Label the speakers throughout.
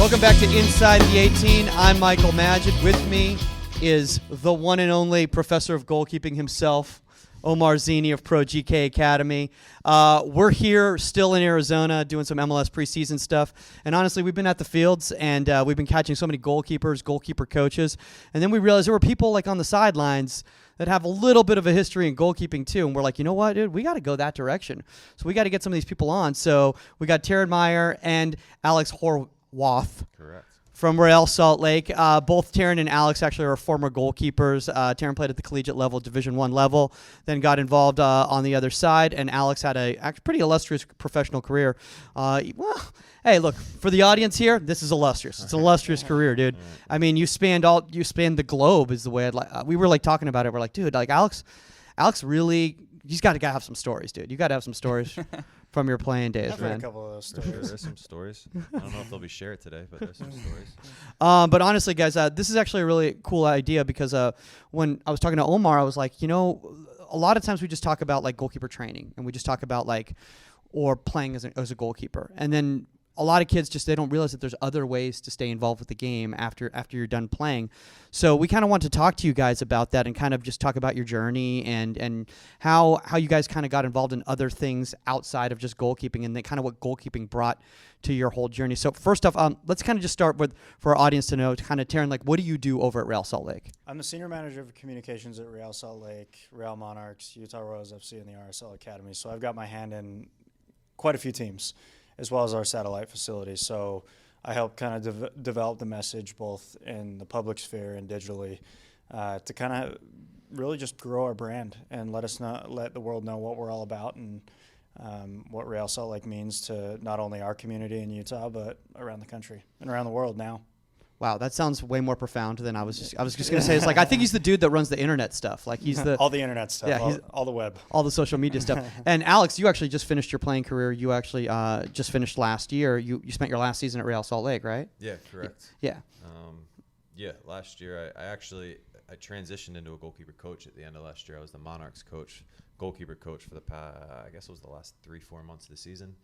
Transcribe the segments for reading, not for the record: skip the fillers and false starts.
Speaker 1: Welcome back to Inside the 18. I'm Michael Magid. With me is the one and only professor of goalkeeping himself, Omar Zini of Pro GK Academy. We're here still in Arizona doing some MLS preseason stuff. And honestly, we've been at the fields and we've been catching so many goalkeepers, goalkeeper coaches. And then we realized there were people like on the sidelines that have a little bit of a history in goalkeeping too. And we're like, you know what, dude, we got to go that direction. So we got to get some of these people on. So we got Taran Meyer and Alex Horwath.
Speaker 2: Correct.
Speaker 1: From Real Salt Lake. Both Taran and Alex actually are former goalkeepers. Taran played at the collegiate level, Division I level, then got involved on the other side, and Alex had a pretty illustrious professional career. Well, hey, look, for the audience here, this is illustrious. It's an illustrious career, dude. I mean, you spanned the globe is the way I'd like. We were like talking about it. We're like, dude, like Alex really, he's got to have some stories, dude. You got to have some stories from your playing days,
Speaker 3: I've
Speaker 1: man.
Speaker 3: heard a couple of those stories.
Speaker 2: There's some stories. I don't know if they'll be shared today, but there's some stories.
Speaker 1: But honestly, guys, this is actually a really cool idea because when I was talking to Omar, I was like, you know, a lot of times we just talk about like goalkeeper training and we just talk about like or playing as a goalkeeper. And then a lot of kids they don't realize that there's other ways to stay involved with the game after you're done playing. So we kind of want to talk to you guys about that and kind of just talk about your journey and how you guys kind of got involved in other things outside of just goalkeeping and then kind of what goalkeeping brought to your whole journey. So first off, let's kind of just start with, for our audience to know, kind of Taran, like what do you do over at Real Salt Lake?
Speaker 3: I'm the senior manager of communications at Real Salt Lake, Real Monarchs, Utah Royals FC, and the RSL Academy. So I've got my hand in quite a few teams, as well as our satellite facilities. So I help kind of develop the message both in the public sphere and digitally to kind of really just grow our brand and let the world know what we're all about and what Real Salt Lake means to not only our community in Utah, but around the country and around the world now.
Speaker 1: Wow, that sounds way more profound than I was just going to say. It's like, I think he's the dude that runs the internet stuff. Like he's the
Speaker 3: all the internet stuff,
Speaker 1: yeah,
Speaker 3: all the web.
Speaker 1: All the social media stuff. And Alex, you actually just finished your playing career. You actually just finished last year. You spent your last season at Real Salt Lake, right?
Speaker 2: Yeah, correct.
Speaker 1: Yeah.
Speaker 2: Last year I transitioned into a goalkeeper coach at the end of last year. I was the Monarchs coach, goalkeeper coach for the I guess it was the last 3-4 months of the season.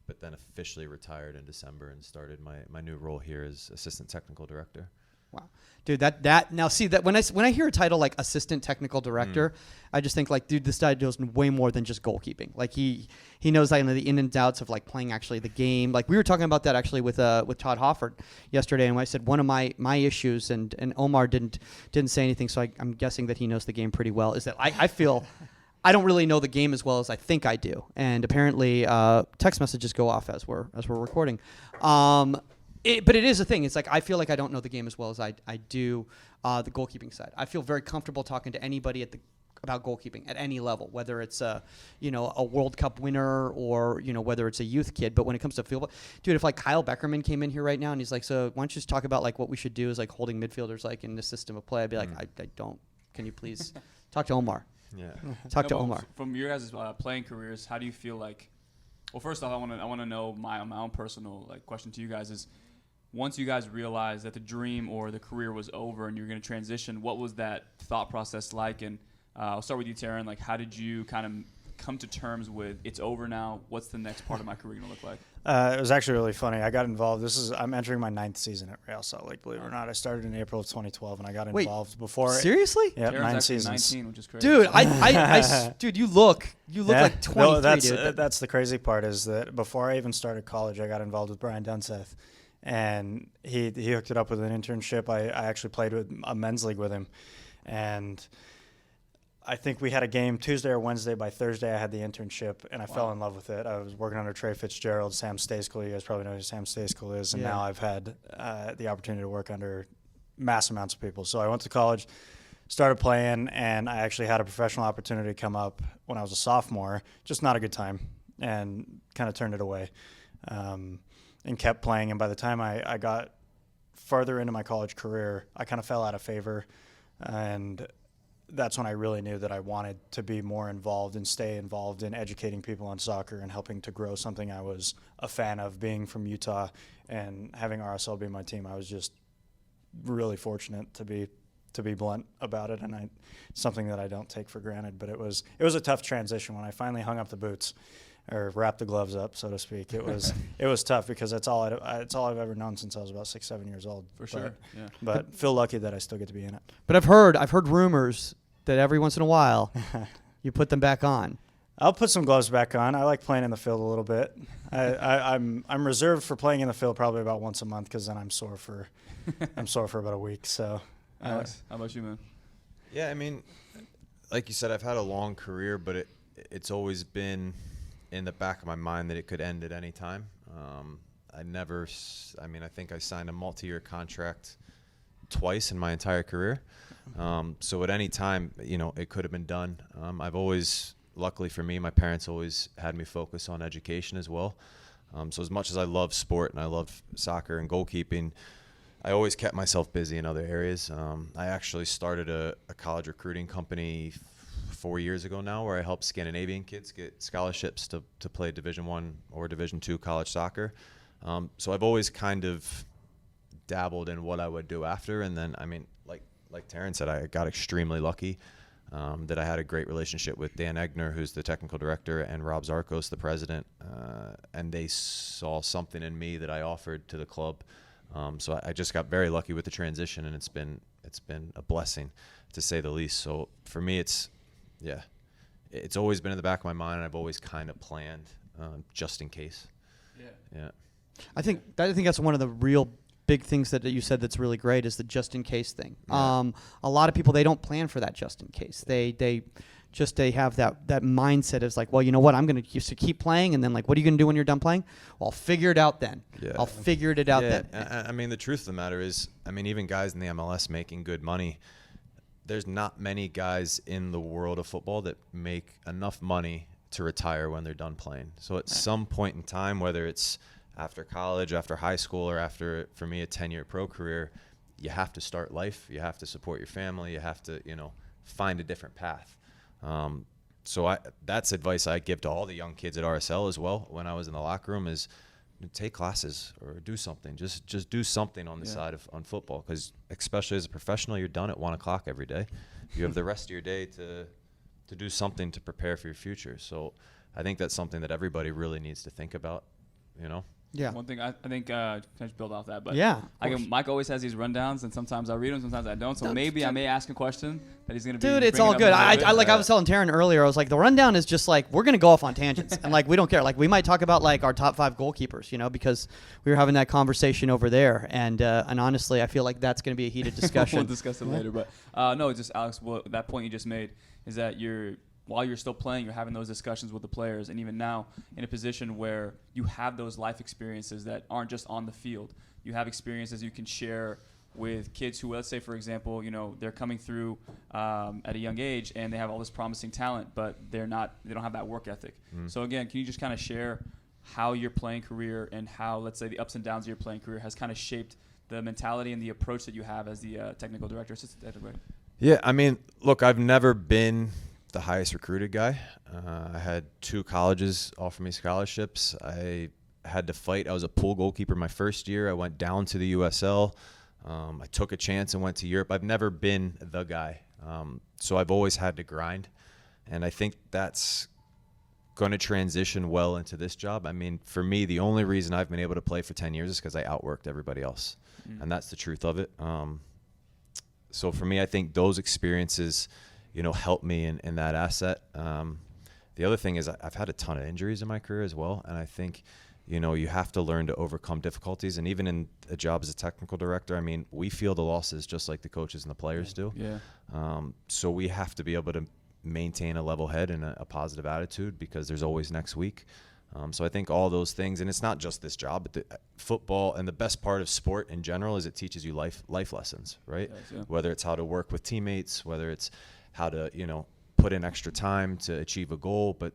Speaker 2: But then officially retired in December and started my new role here as assistant technical director.
Speaker 1: Wow, dude, that now see that when I hear a title like assistant technical director, I just think like, dude, this guy knows way more than just goalkeeping. Like he knows like the in and outs of like playing actually the game. Like we were talking about that actually with Todd Hoffert yesterday, and I said one of my issues, and Omar didn't say anything, so I'm guessing that he knows the game pretty well. Is that I feel. I don't really know the game as well as I think I do, and apparently text messages go off as we're recording. But it is a thing. It's like I feel like I don't know the game as well as I do the goalkeeping side. I feel very comfortable talking to anybody about goalkeeping at any level, whether it's a World Cup winner or whether it's a youth kid. But when it comes to field, dude, if like Kyle Beckerman came in here right now and he's like, so why don't you just talk about like what we should do as like holding midfielders like in this system of play? I'd be like, I don't. Can you please talk to Omar?
Speaker 2: Yeah.
Speaker 1: Talk to Omar.
Speaker 4: From your guys' playing careers, how do you feel like? Well, first off, I want to know my own personal question to you guys is, once you guys realized that the dream or the career was over and you're going to transition, what was that thought process like? And I'll start with you, Taran. Like, how did you kind of come to terms with it's over now? What's the next part of my career going to look like?
Speaker 3: It was actually really funny. I got involved. I'm entering my 9th season at Real Salt Lake, believe it or not. I started in April of 2012, and I got involved before.
Speaker 1: Seriously?
Speaker 3: Yeah,
Speaker 4: Taran's
Speaker 3: 9
Speaker 4: actually
Speaker 3: seasons.
Speaker 4: 19, which is crazy.
Speaker 1: Dude, dude, you look like 23,
Speaker 3: no,
Speaker 1: dude.
Speaker 3: That's the crazy part is that before I even started college, I got involved with Brian Dunseth, and he hooked it up with an internship. I actually played with a men's league with him, and I think we had a game Tuesday or Wednesday. By Thursday, I had the internship, and I fell in love with it. I was working under Trey Fitzgerald, Sam Staiskell. You guys probably know who Sam Staiskell is. And now I've had the opportunity to work under mass amounts of people. So I went to college, started playing, and I actually had a professional opportunity come up when I was a sophomore, just not a good time, and kind of turned it away and kept playing. And by the time I got further into my college career, I kind of fell out of favor, and that's when I really knew that I wanted to be more involved and stay involved in educating people on soccer and helping to grow something I was a fan of. Being from Utah and having RSL be my team, I was just really fortunate to be blunt about it, and something that I don't take for granted. But it was a tough transition when I finally hung up the boots. or wrap the gloves up, so to speak. It was tough because it's all I've ever known since I was about 6, 7 years old.
Speaker 4: For sure. Yeah.
Speaker 3: But feel lucky that I still get to be in it.
Speaker 1: But I've heard rumors that every once in a while you put them back on.
Speaker 3: I'll put some gloves back on. I like playing in the field a little bit. I'm reserved for playing in the field probably about once a month because then I'm sore for about a week. So,
Speaker 4: Alex, how about you, man?
Speaker 2: Yeah, I mean, like you said, I've had a long career, but it's always been in the back of my mind that it could end at any time. I think I signed a multi-year contract twice in my entire career. So at any time, it could have been done. Luckily for me, my parents always had me focus on education as well. So as much as I love sport and I love soccer and goalkeeping, I always kept myself busy in other areas. I actually started a college recruiting company 4 years ago now where I help Scandinavian kids get scholarships to play Division I or Division II college soccer. So I've always kind of dabbled in what I would do after. And then, like Taran said, I got extremely lucky. That I had a great relationship with Dan Egner, who's the technical director, and Rob Zarkos, the president, and they saw something in me that I offered to the club. So I just got very lucky with the transition, and it's been a blessing, to say the least. So for me, it's always been in the back of my mind, and I've always kind of planned just in case. Yeah.
Speaker 1: I think that's one of the real big things that you said that's really great is the just in case thing.
Speaker 2: Yeah.
Speaker 1: A lot of people, they don't plan for that just in case. They have that mindset of like, well, you know what, I'm going to keep playing, and then like, what are you going to do when you're done playing? Well, I'll figure it out then.
Speaker 2: Yeah.
Speaker 1: I'll figure it out then.
Speaker 2: I mean, the truth of the matter is, even guys in the MLS making good money, there's not many guys in the world of football that make enough money to retire when they're done playing. So at some point in time, whether it's after college, after high school, or after, for me, a 10-year pro career, you have to start life. You have to support your family. You have to, find a different path. So that's advice I give to all the young kids at RSL as well. When I was in the locker room, is take classes or do something. Just do something on the side on football, because especially as a professional, you're done at 1 o'clock every day. You have the rest of your day to do something to prepare for your future. So I think that's something that everybody really needs to think about.
Speaker 1: Yeah.
Speaker 4: One thing I think, can I just build off that? But
Speaker 1: yeah.
Speaker 4: Mike always has these rundowns, and sometimes I read them, sometimes I don't. So maybe I may ask a question that he's going to be.
Speaker 1: Dude, it's all good. I was telling Taran earlier, I was like, the rundown is just like, we're going to go off on tangents. And like, we don't care. Like, we might talk about like our top 5 goalkeepers, because we were having that conversation over there. And honestly, I feel like that's going to be a heated discussion.
Speaker 4: We'll discuss it later. But no, just Alex, that point you just made is that while you're still playing, you're having those discussions with the players, and even now in a position where you have those life experiences that aren't just on the field. You have experiences you can share with kids who, let's say, for example, they're coming through at a young age and they have all this promising talent, but they don't have that work ethic. So again, can you just kind of share how your playing career and how, let's say, the ups and downs of your playing career has kind of shaped the mentality and the approach that you have as the technical director, assistant director?
Speaker 2: Yeah, look, I've never been the highest recruited guy. I had 2 colleges offer me scholarships. I had to fight. I was a pool goalkeeper my first year. I went down to the USL. I took a chance and went to Europe. I've never been the guy. So I've always had to grind. And I think that's going to transition well into this job. For me, the only reason I've been able to play for 10 years is because I outworked everybody else. And that's the truth of it. So for me, I think those experiences help me in that asset. The other thing is I've had a ton of injuries in my career as well. And I think, you have to learn to overcome difficulties. And even in a job as a technical director, we feel the losses just like the coaches and the players do.
Speaker 4: Yeah.
Speaker 2: So we have to be able to maintain a level head and a positive attitude, because there's always next week. So I think all those things, and it's not just this job, but football, and the best part of sport in general is it teaches you life lessons, right?
Speaker 4: Yes, yeah.
Speaker 2: Whether it's how to work with teammates, whether it's how to, put in extra time to achieve a goal, but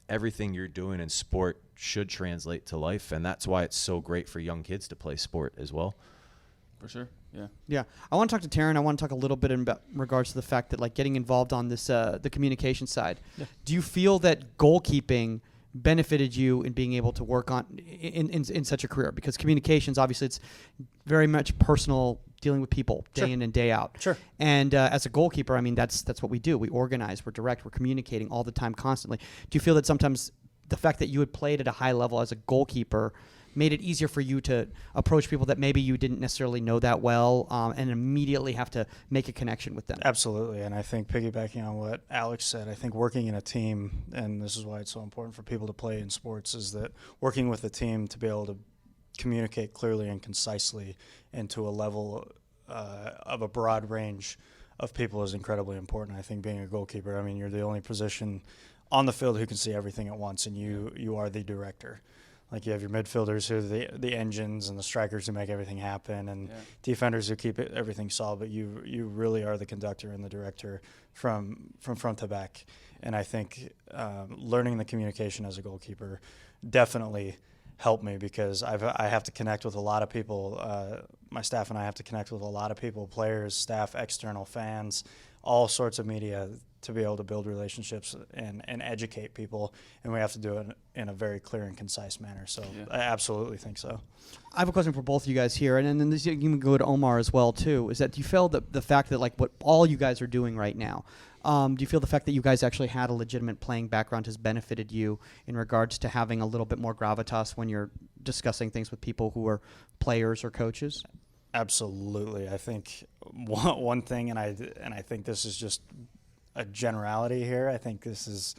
Speaker 2: everything you're doing in sport should translate to life, and that's why it's so great for young kids to play sport as well.
Speaker 4: For sure, yeah.
Speaker 1: Yeah, I want to talk to Taran. I want to talk a little bit in regards to the fact that like getting involved on this the communication side. Yeah. Do you feel that goalkeeping benefited you in being able to work on in such a career? Because communications, obviously, it's very much personal, dealing with people day in and day out.
Speaker 3: Sure.
Speaker 1: And as a goalkeeper, that's what we do. We organize, we're direct, we're communicating all the time, constantly. Do you feel that sometimes the fact that you had played at a high level as a goalkeeper made it easier for you to approach people that maybe you didn't necessarily know that well, and immediately have to make a connection with them.
Speaker 3: Absolutely. And I think piggybacking on what Alex said, I think working in a team, and this is why it's so important for people to play in sports, is that working with a team to be able to communicate clearly and concisely and to a level of a broad range of people is incredibly important. I think being a goalkeeper, I mean, you're the only position on the field who can see everything at once, and you are the director. Like, you have your midfielders who are the engines, and the strikers who make everything happen, and defenders who keep everything solid. But you really are the conductor and the director from front to back. And I think learning the communication as a goalkeeper definitely helped me, because I have to connect with a lot of people. My staff and I have to connect with a lot of people, players, staff, external fans, all sorts of media, to be able to build relationships and educate people, and we have to do it in a very clear and concise manner. So I absolutely think so.
Speaker 1: I have a question for both of you guys here, and then this, you can go to Omar as well too. Is that, do you feel that the fact that, like, what all you guys are doing right now, do you feel the fact that you guys actually had a legitimate playing background has benefited you in regards to having a little bit more gravitas when you're discussing things with people who are players or coaches?
Speaker 3: Absolutely. I think one thing, and I think this is just a generality here, I think this is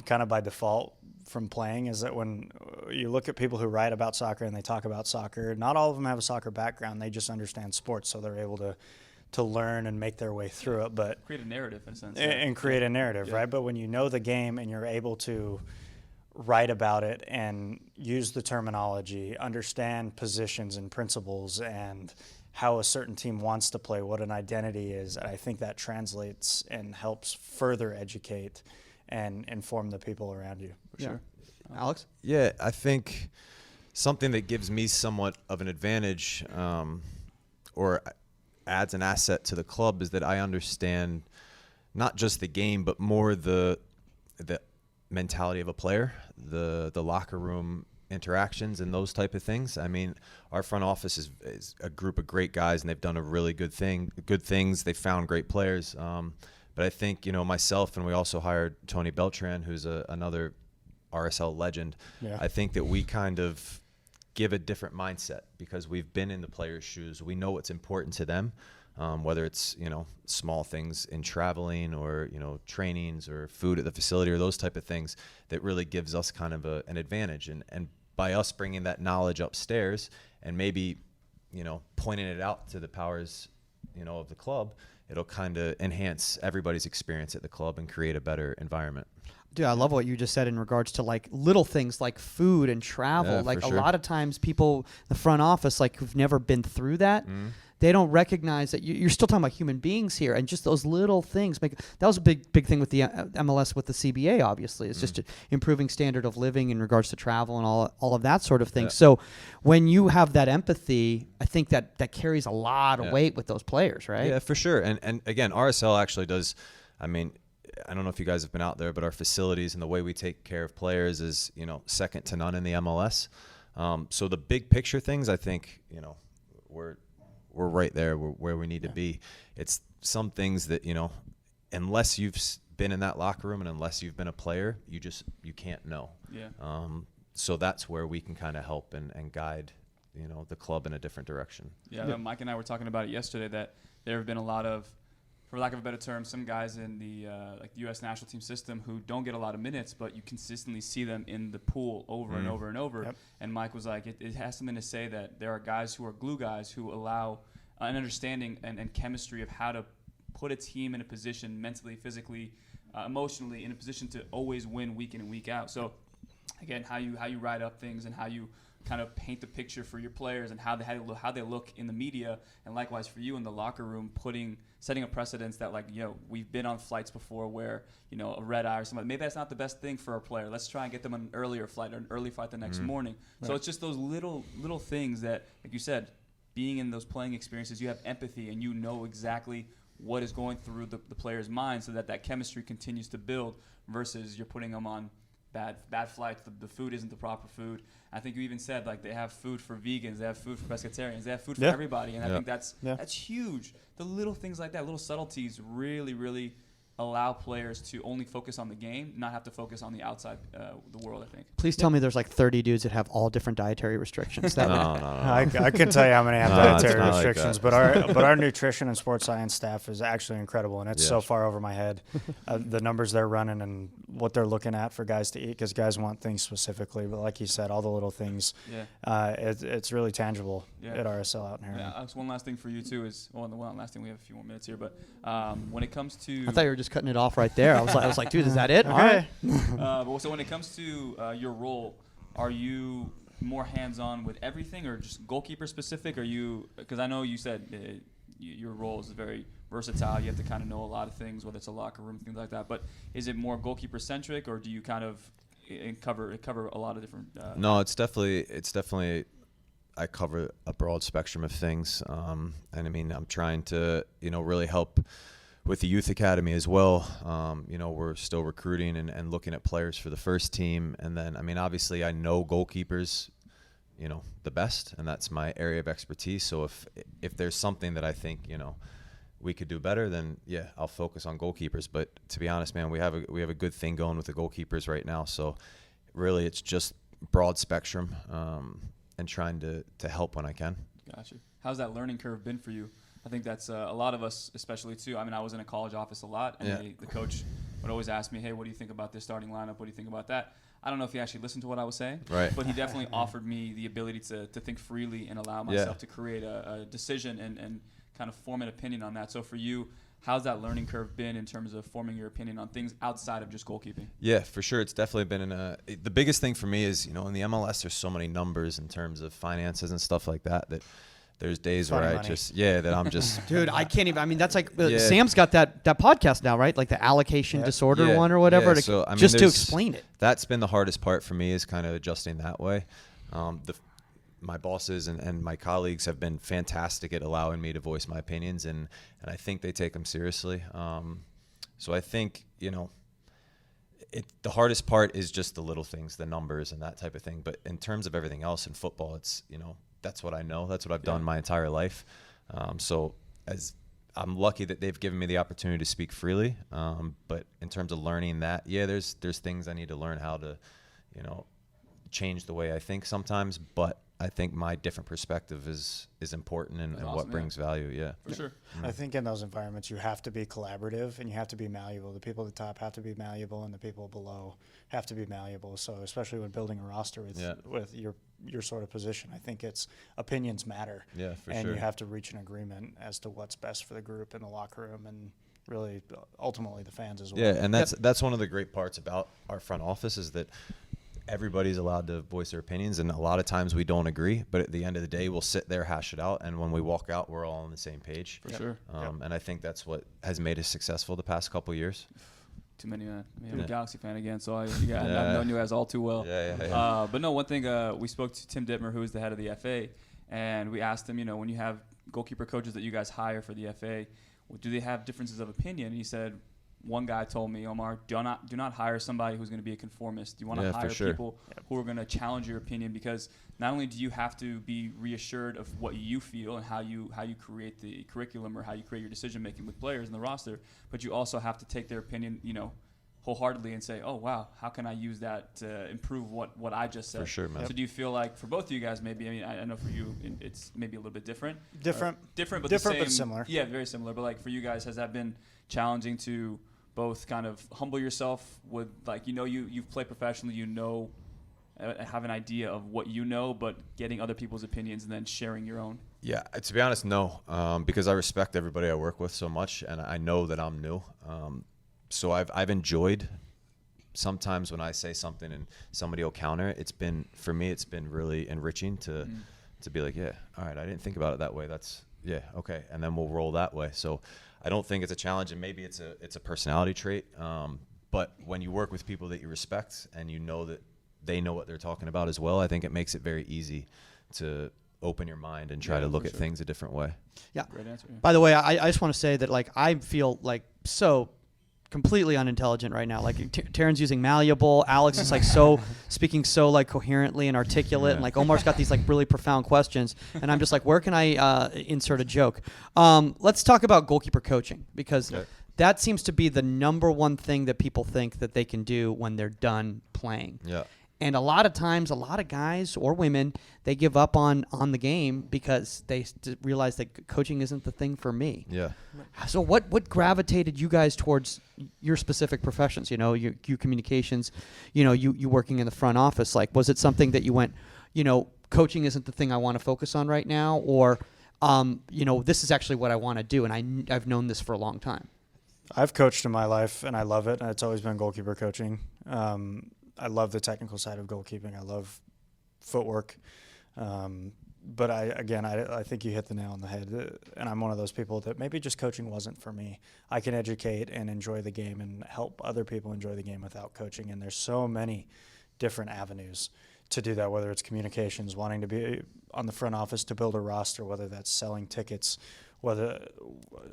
Speaker 3: kind of by default from playing, is that when you look at people who write about soccer and they talk about soccer, not all of them have a soccer background. They just understand sports, so they're able to learn and make their way through it. But
Speaker 4: create a narrative in a sense.
Speaker 3: And create a narrative, right? But when you know the game and you're able to write about it and use the terminology, understand positions and principles and how a certain team wants to play, what an identity is, I think that translates and helps further educate and inform the people around you.
Speaker 1: For sure. Alex?
Speaker 2: Yeah, I think something that gives me somewhat of an advantage or adds an asset to the club is that I understand not just the game, but more the mentality of a player, the locker room interactions and those type of things. I mean, our front office is a group of great guys, and they've done a really good things. They've found great players. But I think, myself, and we also hired Tony Beltran, who's another RSL legend. Yeah. I think that we kind of give a different mindset because we've been in the players' shoes. We know what's important to them, whether it's, small things in traveling or, trainings or food at the facility or those type of things that really gives us kind of an advantage. And by us bringing that knowledge upstairs and maybe, pointing it out to the powers, of the club, it'll kind of enhance everybody's experience at the club and create a better environment.
Speaker 1: Dude, I love what you just said in regards to, like, little things like food and travel.
Speaker 2: Yeah,
Speaker 1: like,
Speaker 2: for
Speaker 1: a
Speaker 2: sure.
Speaker 1: lot of times people, the front office, like, who've never been through that, they don't recognize that you're still talking about human beings here, and just those little things make. That was a big thing with the MLS, with the CBA. Obviously, it's just improving standard of living in regards to travel and all of that sort of thing. Yeah. So, when you have that empathy, I think that carries a lot of weight with those players, right?
Speaker 2: Yeah, for sure. And again, RSL actually does. I mean, I don't know if you guys have been out there, but our facilities and the way we take care of players is, second to none in the MLS. So the big picture things, I think, we're right there where we need to be. It's some things that, unless you've been in that locker room and unless you've been a player, you can't know. Yeah. So that's where we can kind of help and guide, the club in a different direction.
Speaker 4: Yeah. Mike and I were talking about it yesterday, that there have been a lot of, for lack of a better term, some guys in the the U.S. national team system who don't get a lot of minutes, but you consistently see them in the pool over and over and over. Yep. And Mike was like, it has something to say that there are guys who are glue guys who allow an understanding and chemistry of how to put a team in a position mentally, physically, emotionally, in a position to always win week in and week out. So, again, how you write up things and how you kind of paint the picture for your players and how they look in the media, and likewise for you in the locker room, setting a precedence that, like, we've been on flights before where, a red eye or something, maybe that's not the best thing for our player. Let's try and get them on an earlier flight or an early flight the next morning. Right. So it's just those little things that, like you said, being in those playing experiences, you have empathy and you know exactly what is going through the player's mind, so that chemistry continues to build, versus you're putting them on bad flights. The food isn't the proper food. I think you even said, like, they have food for vegans, they have food for pescatarians, they have food for everybody, and I think that's huge. The little things like that, little subtleties, really, really allow players to only focus on the game, not have to focus on the outside, the world, I think.
Speaker 1: Please tell me there's like 30 dudes that have all different dietary restrictions. That
Speaker 2: No.
Speaker 3: I can tell you how many have
Speaker 2: No,
Speaker 3: dietary
Speaker 2: it's not like
Speaker 3: restrictions,
Speaker 2: that.
Speaker 3: but our nutrition and sports science staff is actually incredible, and it's so
Speaker 2: Yeah.
Speaker 3: far over my head. The numbers they're running and what they're looking at for guys to eat, because guys want things specifically. But like you said, all the little things, it's really tangible at RSL out in here.
Speaker 4: Yeah, Alex, one last thing for you too is, well, one last thing, we have a few more minutes here, but when it comes to,
Speaker 1: I thought you were just cutting it off right there. I was like, dude, is that it?
Speaker 3: Okay.
Speaker 1: All right.
Speaker 4: but so when it comes to your role, are you more hands-on with everything, or just goalkeeper specific? Are you, because I know you said your role is very versatile. You have to kind of know a lot of things, whether it's a locker room, things like that. But is it more goalkeeper centric, or do you kind of cover a lot of different?
Speaker 2: No, it's definitely. I cover a broad spectrum of things, and I mean, I'm trying to really help with the youth academy as well. We're still recruiting and looking at players for the first team, and then I mean, obviously, I know goalkeepers, the best, and that's my area of expertise. So if there's something that I think we could do better, then yeah, I'll focus on goalkeepers. But to be honest, man, we have a good thing going with the goalkeepers right now. So really, it's just broad spectrum. And trying to help when I can.
Speaker 4: Gotcha. How's that learning curve been for you? I think that's a lot of us, especially too. I mean, I was in a college office a lot, and the coach would always ask me, hey, what do you think about this starting lineup? What do you think about that? I don't know if he actually listened to what I was saying,
Speaker 2: right?
Speaker 4: But he definitely offered me the ability to think freely and allow myself to create a decision and kind of form an opinion on that. So for you, how's that learning curve been in terms of forming your opinion on things outside of just goalkeeping? Yeah,
Speaker 2: for sure. It's definitely been the biggest thing for me is, in the MLS, there's so many numbers in terms of finances and stuff like that there's days where
Speaker 3: money.
Speaker 2: that I'm just.
Speaker 1: Dude, I can't even. I mean, that's like Sam's got that podcast now, right? Like the allocation disorder one or whatever.
Speaker 2: Yeah, so, I mean,
Speaker 1: to explain it.
Speaker 2: That's been the hardest part for me, is kind of adjusting that way. My bosses and my colleagues have been fantastic at allowing me to voice my opinions, and I think they take them seriously. So I think, the hardest part is just the little things, the numbers and that type of thing. But in terms of everything else in football, it's, that's what I know. That's what I've done my entire life. So as I'm lucky that they've given me the opportunity to speak freely. But in terms of learning that, there's things I need to learn how to, change the way I think sometimes. But I think my different perspective is important and
Speaker 4: awesome,
Speaker 2: what brings value. Yeah,
Speaker 4: for sure.
Speaker 3: I think in those environments, you have to be collaborative and you have to be malleable. The people at the top have to be malleable, and the people below have to be malleable. So especially when building a roster with your sort of position, I think opinions matter.
Speaker 2: Yeah, for
Speaker 3: and
Speaker 2: sure.
Speaker 3: you have to reach an agreement as to what's best for the group in the locker room, and really ultimately the fans as well.
Speaker 2: Yeah, and that's one of the great parts about our front office, is that everybody's allowed to voice their opinions, and a lot of times we don't agree, but at the end of the day, we'll sit there, hash it out, and when we walk out, we're all on the same page.
Speaker 4: For sure.
Speaker 2: And I think that's what has made us successful the past couple of years.
Speaker 4: Too many, man. I mean, I'm a Galaxy fan again, so I've known you guys all too well.
Speaker 2: Yeah.
Speaker 4: But no, one thing, we spoke to Tim Dittmer, who is the head of the FA, and we asked him, when you have goalkeeper coaches that you guys hire for the FA, do they have differences of opinion? And he said, one guy told me, Omar, do not hire somebody who's going to be a conformist. You want to hire people who are going to challenge your opinion, because not only do you have to be reassured of what you feel and how you create the curriculum or how you create your decision making with players in the roster, but you also have to take their opinion, wholeheartedly and say, oh wow, how can I use that to improve what I just said?
Speaker 2: For sure, man.
Speaker 4: So do you feel like for both of you guys, maybe, I mean, I know for you it's maybe a little bit different, but
Speaker 3: similar.
Speaker 4: Yeah, very similar. But like for you guys, has that been challenging to both kind of humble yourself with, like, you've played professionally, have an idea of what but getting other people's opinions and then sharing your own?
Speaker 2: Yeah, to be honest, no, because I respect everybody I work with so much, and I know that I'm new. So I've enjoyed sometimes when I say something and somebody will counter it. For me, it's been really enriching to be like, yeah, all right, I didn't think about it that way. That's okay, and then we'll roll that way. So I don't think it's a challenge, and maybe it's a personality trait. But when you work with people that you respect and you know that they know what they're talking about as well, I think it makes it very easy to open your mind and try to look at things a different way.
Speaker 1: Yeah.
Speaker 4: Great answer. Yeah.
Speaker 1: By the way, I just want to say that, like, I feel like so completely unintelligent right now. Like Taran's using malleable, Alex is like speaking so like coherently and articulate, and like Omar's got these like really profound questions, and I'm just like, where can I insert a joke? Let's talk about goalkeeper coaching, because that seems to be the number one thing that people think that they can do when they're done playing.
Speaker 2: Yeah.
Speaker 1: And a lot of times, a lot of guys or women, they give up on the game because they realize that coaching isn't the thing for me.
Speaker 2: Yeah.
Speaker 1: So what gravitated you guys towards your specific professions? You know, you communications, you working in the front office. Like, was it something that you went, coaching isn't the thing I want to focus on right now, or, this is actually what I want to do, and I've known this for a long time.
Speaker 3: I've coached in my life, and I love it. It's always been goalkeeper coaching. I love the technical side of goalkeeping. I love footwork. But I think you hit the nail on the head. And I'm one of those people that maybe just coaching wasn't for me. I can educate and enjoy the game and help other people enjoy the game without coaching. And there's so many different avenues to do that, whether it's communications, wanting to be on the front office to build a roster, whether that's selling tickets, whether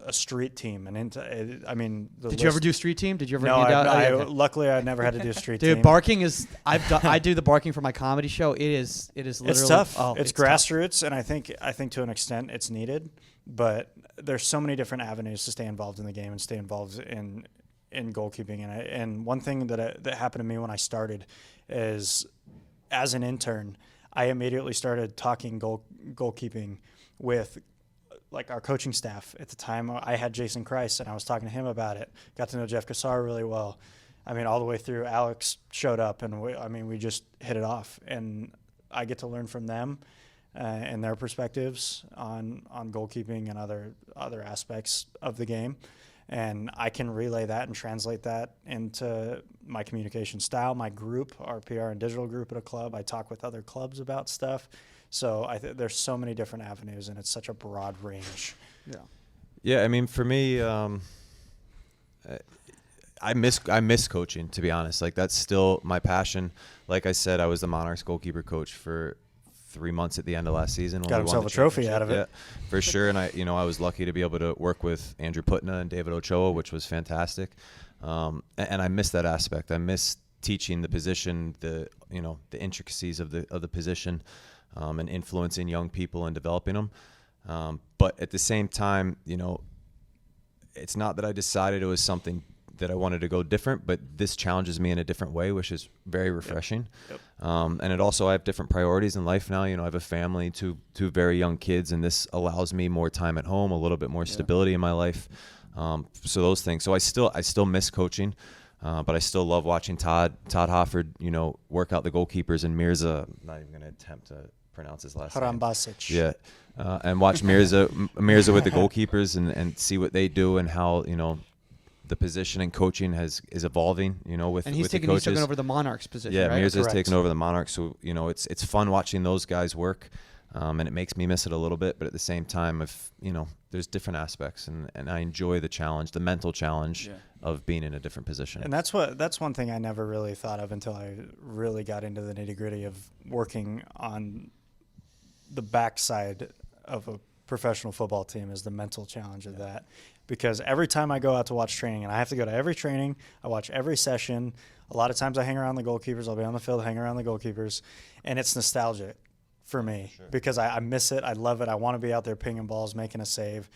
Speaker 3: a street team.
Speaker 1: Did you ever do street team? Did you ever?
Speaker 3: No, luckily I never had to do street team.
Speaker 1: Dude, barking is. I do the barking for my comedy show. It is literally.
Speaker 3: It's tough.
Speaker 1: It's
Speaker 3: grassroots, tough. And I think to an extent it's needed. But there's so many different avenues to stay involved in the game and stay involved in goalkeeping. And one thing that happened to me when I started is, as an intern, I immediately started talking goalkeeping with like our coaching staff. At the time, I had Jason Christ, and I was talking to him about it. Got to know Jeff Cassar really well. All the way through, Alex showed up, and we just hit it off. And I get to learn from them and their perspectives on goalkeeping and other aspects of the game. And I can relay that and translate that into my communication style, my group, our PR and digital group at a club. I talk with other clubs about stuff. So there's so many different avenues, and it's such a broad range.
Speaker 1: Yeah.
Speaker 2: Yeah, for me, I miss coaching, to be honest. Like, that's still my passion. Like I said, I was the Monarchs goalkeeper coach for 3 months at the end of last season.
Speaker 3: Got himself a trophy out of it.
Speaker 2: Yeah, for sure. And I was lucky to be able to work with Andrew Putna and David Ochoa, which was fantastic. And I miss that aspect. I miss teaching the position, the intricacies of the position. And influencing young people and developing them. But at the same time, it's not that I decided it was something that I wanted to go different, but this challenges me in a different way, which is very refreshing.
Speaker 3: Yep.
Speaker 2: And I have different priorities in life now. I have a family, two very young kids, and this allows me more time at home, a little bit more stability in my life. So those things. So I still miss coaching. But I still love watching Todd Hofford, work out the goalkeepers, and Mirza. I'm not even going to attempt to pronounce his last name.
Speaker 3: Harambasic.
Speaker 2: Yeah, and watch Mirza with the goalkeepers and see what they do and how the position and coaching is evolving. He's
Speaker 1: taking over the Monarchs position.
Speaker 2: Yeah,
Speaker 1: right?
Speaker 2: Mirza's taken over the Monarchs, so it's fun watching those guys work. And it makes me miss it a little bit, but at the same time, there's different aspects, and I enjoy the challenge, the mental challenge of being in a different position.
Speaker 3: And that's one thing I never really thought of until I really got into the nitty-gritty of working on the backside of a professional football team, is the mental challenge of that. Because every time I go out to watch training, and I have to go to every training, I watch every session. A lot of times I hang around the goalkeepers. I'll be on the field, hang around the goalkeepers, and it's nostalgic for me because I miss it. I love it. I want to be out there pinging balls, making a save.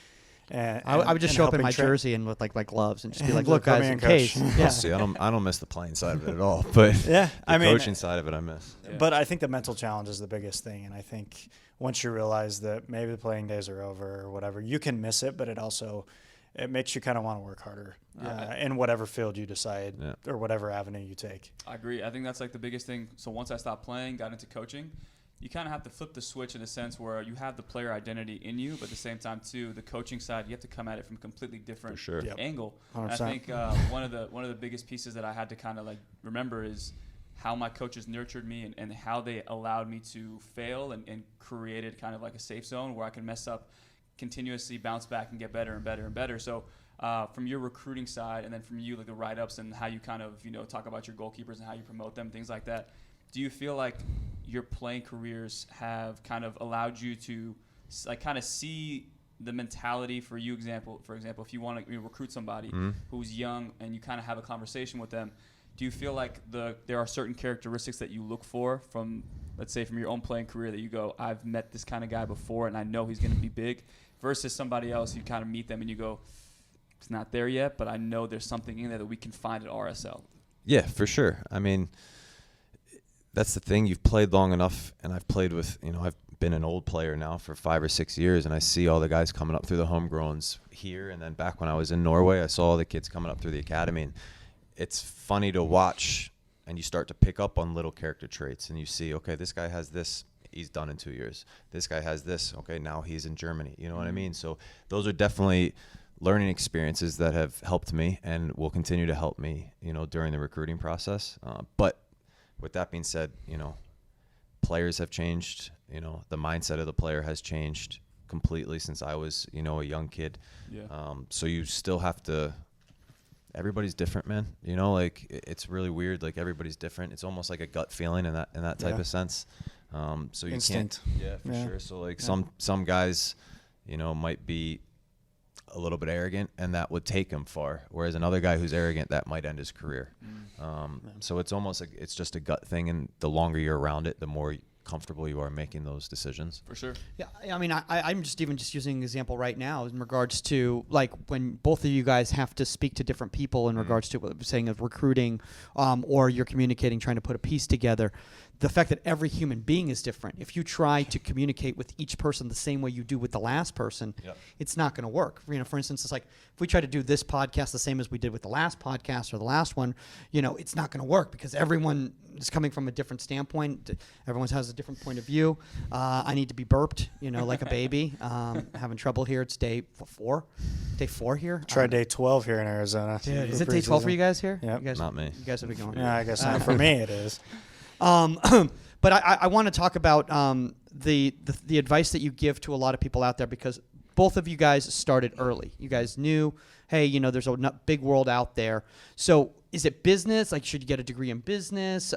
Speaker 3: And
Speaker 1: I would just show up in my jersey and with like my gloves and just be like, "Look, guys, in case."
Speaker 2: Yeah. See, I don't miss the playing side of it at all, but the coaching side of it I miss.
Speaker 3: Yeah. But I think the mental challenge is the biggest thing, and I think once you realize that maybe the playing days are over or whatever, you can miss it, but it makes you kind of want to work harder in whatever field you decide or whatever avenue you take.
Speaker 4: I agree. I think that's like the biggest thing. So once I stopped playing, got into coaching, you kind of have to flip the switch in a sense where you have the player identity in you, but at the same time, too, the coaching side, you have to come at it from a completely different angle. And I think one of the biggest pieces that I had to kind of like remember is how my coaches nurtured me and how they allowed me to fail and created kind of like a safe zone where I can mess up, continuously bounce back and get better and better and better. So from your recruiting side and then from you, like the write-ups and how you kind of, talk about your goalkeepers and how you promote them, things like that, do you feel like your playing careers have kind of allowed you to like kind of see the mentality for example, if you want to recruit somebody who's young and you kind of have a conversation with them, do you feel like there are certain characteristics that you look for from, let's say, from your own playing career that you go, I've met this kind of guy before and I know he's going to be big, versus somebody else you kind of meet them and you go, it's not there yet, but I know there's something in there that we can find at RSL.
Speaker 2: Yeah, for sure. I mean, that's the thing. You've played long enough, and I've played with, I've been an old player now for 5 or 6 years, and I see all the guys coming up through the homegrowns here, and then back when I was in Norway, I saw all the kids coming up through the academy, and it's funny to watch, and you start to pick up on little character traits, and you see, okay, this guy has this, he's done in 2 years. This guy has this, okay, now he's in Germany. You know what I mean? So those are definitely learning experiences that have helped me and will continue to help me, during the recruiting process. But with that being said, players have changed. The mindset of the player has changed completely since I was, a young kid.
Speaker 4: Yeah.
Speaker 2: So you still have to. Everybody's different, man. It's really weird. Like, everybody's different. It's almost like a gut feeling in that type of sense. So you
Speaker 3: Instinct.
Speaker 2: can't. Yeah, for sure. So some guys, might be a little bit arrogant, and that would take him far. Whereas another guy who's arrogant, that might end his career. So it's almost like it's just a gut thing, and the longer you're around it, the more comfortable you are making those decisions.
Speaker 4: For sure.
Speaker 1: Yeah, I mean, I'm just using an example right now in regards to, like, when both of you guys have to speak to different people in regards to what I'm saying of recruiting, or you're communicating, trying to put a piece together. The fact that every human being is different. If you try to communicate with each person the same way you do with the last person, it's not going to work. For instance, it's like if we try to do this podcast the same as we did with the last podcast or the last one, it's not going to work because everyone is coming from a different standpoint. Everyone has a different point of view. I need to be burped, like a baby. Having trouble here. It's day 4 here.
Speaker 3: Try day 12 here in Arizona.
Speaker 1: Dude, is it day 12 for you guys here?
Speaker 3: Yep.
Speaker 1: You guys,
Speaker 2: Not me.
Speaker 1: You guys have been going.
Speaker 3: Yeah, I guess not. For me, it is.
Speaker 1: But I want to talk about the advice that you give to a lot of people out there, because both of you guys started early. You guys knew, hey, there's a big world out there. So is it business? Like, should you get a degree in business?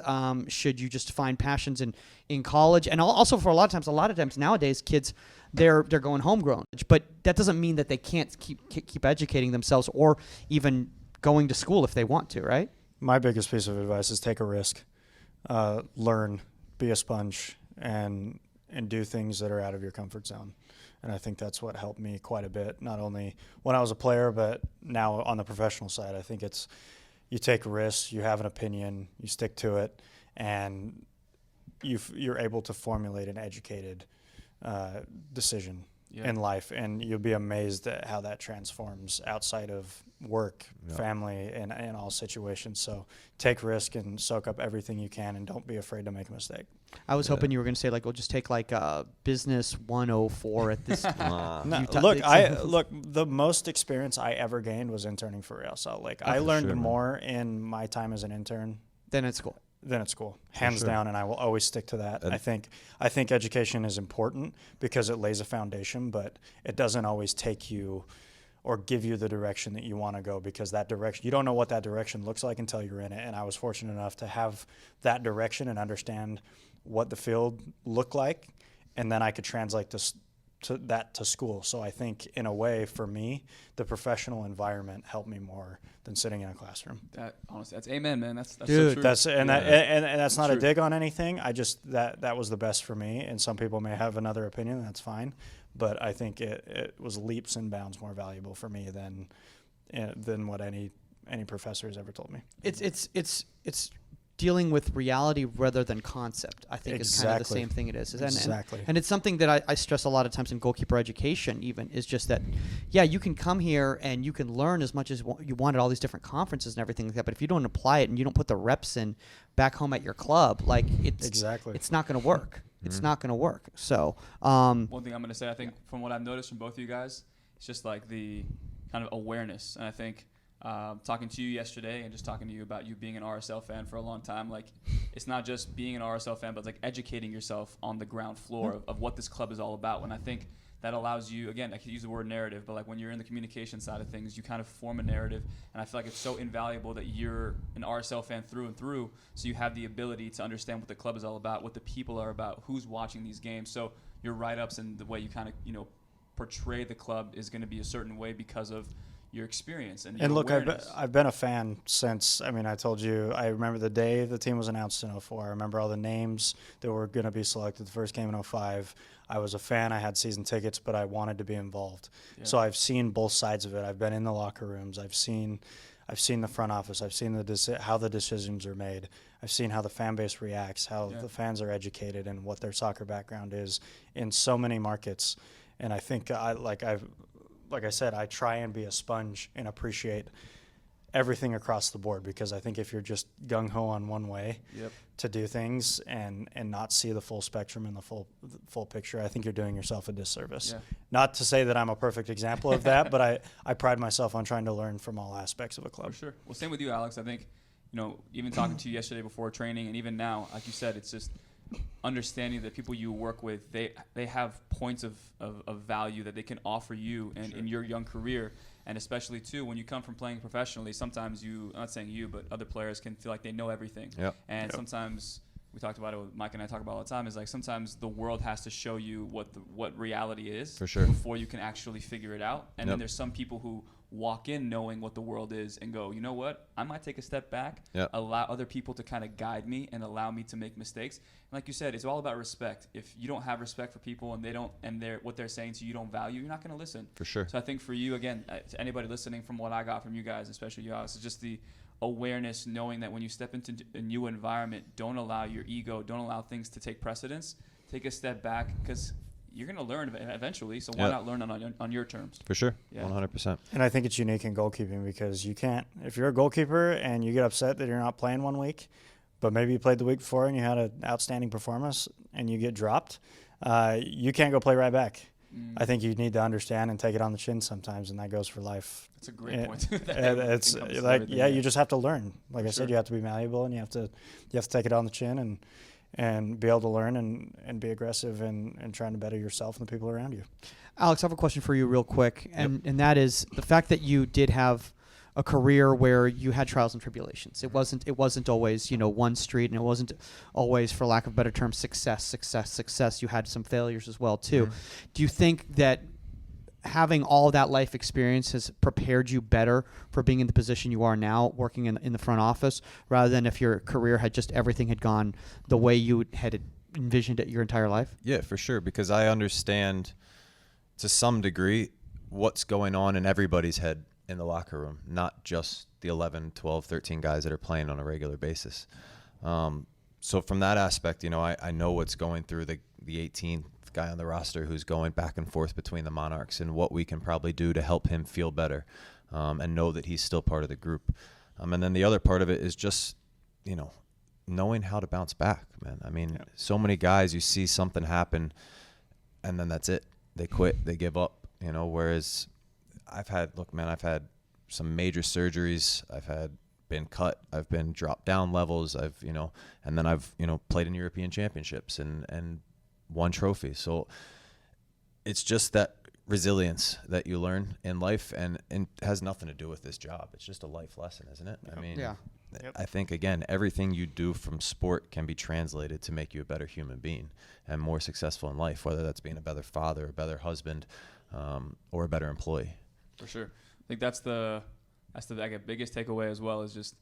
Speaker 1: Should you just find passions in college? And also, for a lot of times nowadays, kids, they're going homegrown. But that doesn't mean that they can't keep educating themselves or even going to school if they want to, right?
Speaker 3: My biggest piece of advice is take a risk. Learn, be a sponge, and do things that are out of your comfort zone. And I think that's what helped me quite a bit, not only when I was a player, but now on the professional side. I think it's you take risks, you have an opinion, you stick to it, and you're able to formulate an educated decision in life. And you'll be amazed at how that transforms outside of work, family, and all situations. So take risk and soak up everything you can, and don't be afraid to make a mistake.
Speaker 1: I was hoping you were going to say, like, we'll just take like business 104 at this.
Speaker 3: Look, the most experience I ever gained was interning for RSL. Like, I learned more in my time as an intern
Speaker 1: than at school.
Speaker 3: Hands down, and I will always stick to that. I think education is important because it lays a foundation, but it doesn't always take you or give you the direction that you want to go, because that direction, you don't know what that direction looks like until you're in it. And I was fortunate enough to have that direction and understand what the field looked like, and then I could translate that to school. So I think, in a way, for me, the professional environment helped me more than sitting in a classroom.
Speaker 4: That, honestly, that's amen, man. That's
Speaker 1: Dude,
Speaker 4: so true.
Speaker 3: That's not a dig on anything. I just that was the best for me, and some people may have another opinion. That's fine, but I think it was leaps and bounds more valuable for me than what any professor has ever told me.
Speaker 1: It's dealing with reality rather than concept, I think is kind of the same thing it is.
Speaker 3: Exactly.
Speaker 1: And it's something that I stress a lot of times in goalkeeper education even, is just that, you can come here and you can learn as much as you want at all these different conferences and everything like that, but if you don't apply it and you don't put the reps in back home at your club, like, it's not going to work. It's not going to work. So
Speaker 4: one thing I'm going to say, I think from what I've noticed from both of you guys, it's just like the kind of awareness. And I think talking to you yesterday and just talking to you about you being an RSL fan for a long time, like, it's not just being an RSL fan, but it's like educating yourself on the ground floor of what this club is all about. And I think that allows you, again, I could use the word narrative, but like when you're in the communication side of things, you kind of form a narrative. And I feel like it's so invaluable that you're an RSL fan through and through, so you have the ability to understand what the club is all about, what the people are about, who's watching these games. So your write-ups and the way you kind of, portray the club is going to be a certain way because of your experience and your
Speaker 3: And look,
Speaker 4: awareness.
Speaker 3: I've been a fan since, I mean, I told you, I remember the day the team was announced in 04. I remember all the names that were going to be selected the first game in 05. I was a fan. I had season tickets, but I wanted to be involved.
Speaker 4: Yeah.
Speaker 3: So I've seen both sides of it. I've been in the locker rooms. I've seen the front office. I've seen how the decisions are made. I've seen how the fan base reacts, how the fans are educated, and what their soccer background is in so many markets. And I think, like I said, I try and be a sponge and appreciate everything across the board, because I think if you're just gung-ho on one way to do things and not see the full spectrum and the full picture, I think you're doing yourself a disservice. Yeah. Not to say that I'm a perfect example of that, but I pride myself on trying to learn from all aspects of a club.
Speaker 4: For sure. Well, same with you, Alex. I think, even talking to you yesterday before training and even now, like you said, it's just understanding that people you work with, they have points of value that they can offer you and in your young career. And especially, too, when you come from playing professionally, sometimes I'm not saying you, but other players can feel like they know everything. Yep. And sometimes, we talked about it, Mike and I talk about all the time, is like sometimes the world has to show you what reality is before you can actually figure it out. And then there's some people who walk in knowing what the world is and go, you know what, I might take a step back, allow other people to kind of guide me and allow me to make mistakes. And like you said, it's all about respect. If you don't have respect for people and what they're saying to you, you don't value, you're not going to listen. For sure. So I think for you, again, to anybody listening, from what I got from you guys, especially you, Alex, is just the awareness, knowing that when you step into a new environment, don't allow your ego, don't allow things to take precedence. Take a step back, because you're going to learn eventually, so why not learn on your terms?
Speaker 2: For sure, 100%.
Speaker 3: And I think it's unique in goalkeeping, because you can't, if you're a goalkeeper and you get upset that you're not playing one week, but maybe you played the week before and you had an outstanding performance and you get dropped, you can't go play right back. I think you need to understand and take it on the chin sometimes, and that goes for life.
Speaker 4: That's a great point.
Speaker 3: It's like, you just have to learn. Like I said, you have to be malleable, and you have to take it on the chin and be able to learn and be aggressive and trying to better yourself and the people around you.
Speaker 1: Alex, I have a question for you real quick, and that is the fact that you did have a career where you had trials and tribulations. It wasn't always, one street, and it wasn't always, for lack of a better term, success. You had some failures as well too. Do you think that having all that life experience has prepared you better for being in the position you are now, working in the front office, rather than if your career had just everything had gone the way you had envisioned it your entire life?
Speaker 2: Yeah, for sure, because I understand to some degree what's going on in everybody's head in the locker room, not just the 11, 12, 13 guys that are playing on a regular basis. So from that aspect, I know what's going through the 18th guy on the roster who's going back and forth between the Monarchs, and what we can probably do to help him feel better and know that he's still part of the group. And then the other part of it is just, knowing how to bounce back, man. I mean, so many guys, you see something happen and then that's it. They quit, they give up, whereas I've had some major surgeries. I've been cut. I've been dropped down levels. And then I've, played in European championships and won trophies. So it's just that resilience that you learn in life, and it has nothing to do with this job. It's just a life lesson, isn't it? I mean, I think, again, everything you do from sport can be translated to make you a better human being and more successful in life, whether that's being a better father, a better husband, or a better employee. For sure.
Speaker 4: I think that's the biggest takeaway as well, is just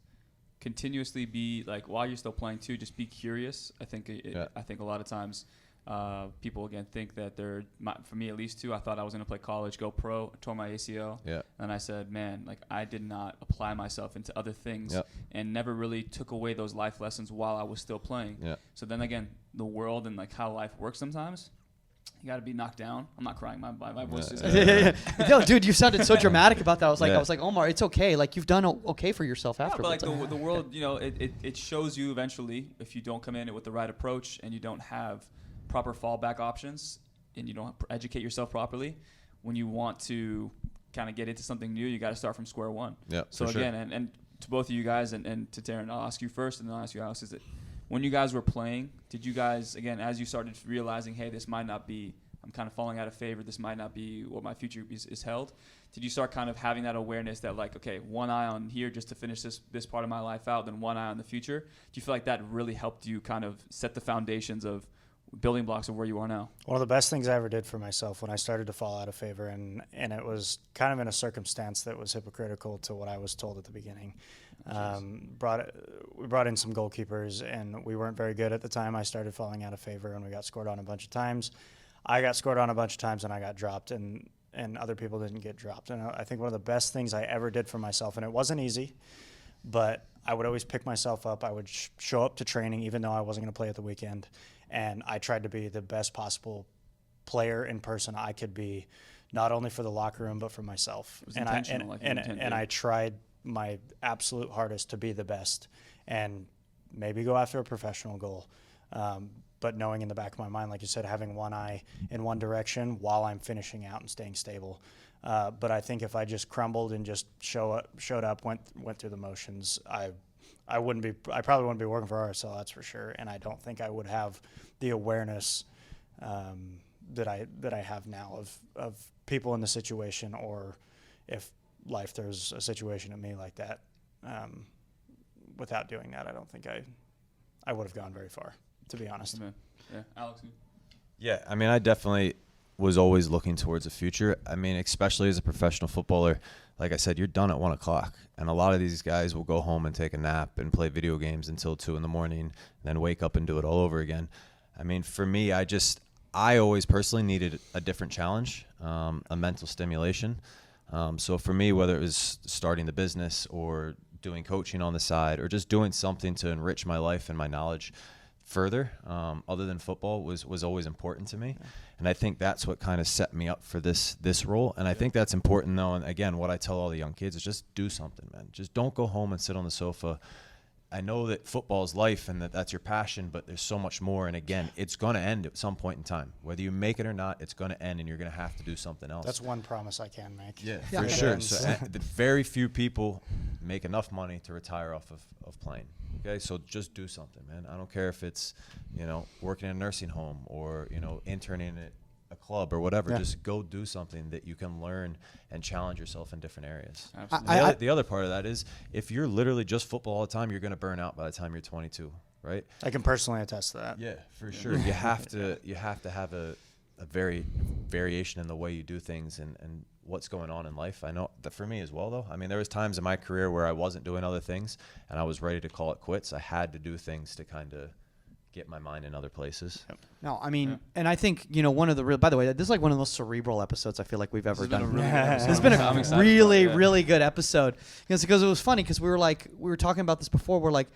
Speaker 4: continuously be, like, while you're still playing too, just be curious. I think I think a lot of times people, again, think that for me at least too, I thought I was going to play college, go pro, tore my ACL. And I said, man, like, I did not apply myself into other things and never really took away those life lessons while I was still playing. So then again, the world and like how life works sometimes, you got to be knocked down. I'm not crying. My voice is.
Speaker 1: No, dude, you sounded so dramatic about that. I was like, Omar, it's okay. Like, you've done okay for yourself afterwards.
Speaker 4: But like the world, it shows you eventually, if you don't come in it with the right approach and you don't have proper fallback options and you don't educate yourself properly, when you want to kind of get into something new, you got to start from square one. So again, and to both of you guys and to Taran, I'll ask you first and then I'll ask you, Alex, is it when you guys were playing, did you guys, again, as you started realizing, hey, this might not be, I'm kind of falling out of favor, this might not be what my future is held, did you start kind of having that awareness that, like, okay, one eye on here just to finish this part of my life out, then one eye on the future? Do you feel like that really helped you kind of set the foundations of building blocks of where you are now?
Speaker 3: One of the best things I ever did for myself when I started to fall out of favor, and it was kind of in a circumstance that was hypocritical to what I was told at the beginning. We brought in some goalkeepers, and we weren't very good at the time. I started falling out of favor, and we got scored on a bunch of times. I got scored on a bunch of times, and I got dropped, and other people didn't get dropped. And I think one of the best things I ever did for myself, and it wasn't easy, but I would always pick myself up. I would show up to training even though I wasn't going to play at the weekend, and I tried to be the best possible player in person I could be, not only for the locker room but for myself.
Speaker 4: It was intentional,
Speaker 3: And I tried my absolute hardest to be the best and maybe go after a professional goal. But knowing in the back of my mind, like you said, having one eye in one direction while I'm finishing out and staying stable. But I think if I just crumbled and just showed up, went through the motions, I probably wouldn't be working for RSL, that's for sure. And I don't think I would have the awareness that I have now of people in the situation, or if life there's a situation at me like that. Without doing that, I don't think I would have gone very far, to be honest.
Speaker 4: Yeah, Alex.
Speaker 2: Yeah, I mean, I definitely was always looking towards the future. I mean, especially as a professional footballer, like I said, you're done at 1 o'clock. And a lot of these guys will go home and take a nap and play video games until 2 in the morning, and then wake up and do it all over again. I mean, for me, I always personally needed a different challenge, a mental stimulation. So for me, whether it was starting the business or doing coaching on the side or just doing something to enrich my life and my knowledge further, other than football, was always important to me. And I think that's what kind of set me up for this role. And I think that's important, though. And again, what I tell all the young kids is just do something, man. Just don't go home and sit on the sofa. I know that football is life and that's your passion, but there's so much more. And again, it's going to end at some point in time. Whether you make it or not, it's going to end, and you're going to have to do something else.
Speaker 3: That's one promise I can make.
Speaker 2: Yeah, for sure. So very few people make enough money to retire off of playing. Okay, so just do something, man. I don't care if it's, working in a nursing home or, interning at a club or whatever.
Speaker 3: Yeah.
Speaker 2: Just go do something that you can learn and challenge yourself in different areas.
Speaker 4: Absolutely.
Speaker 2: The other part of that is, if you're literally just football all the time, you're going to burn out by the time you're 22, right?
Speaker 3: I can personally attest to that.
Speaker 2: Yeah, for sure. You have to have a very variation in the way you do things and what's going on in life. I know that for me as well, though. I mean, there was times in my career where I wasn't doing other things and I was ready to call it quits. I had to do things to kind of get my mind in other places.
Speaker 1: No, I mean, and I think, one of the by the way, this is like one of the most cerebral episodes I feel like we've ever done. This has been a really good episode. Because it was funny, because we were talking about this before. We're like,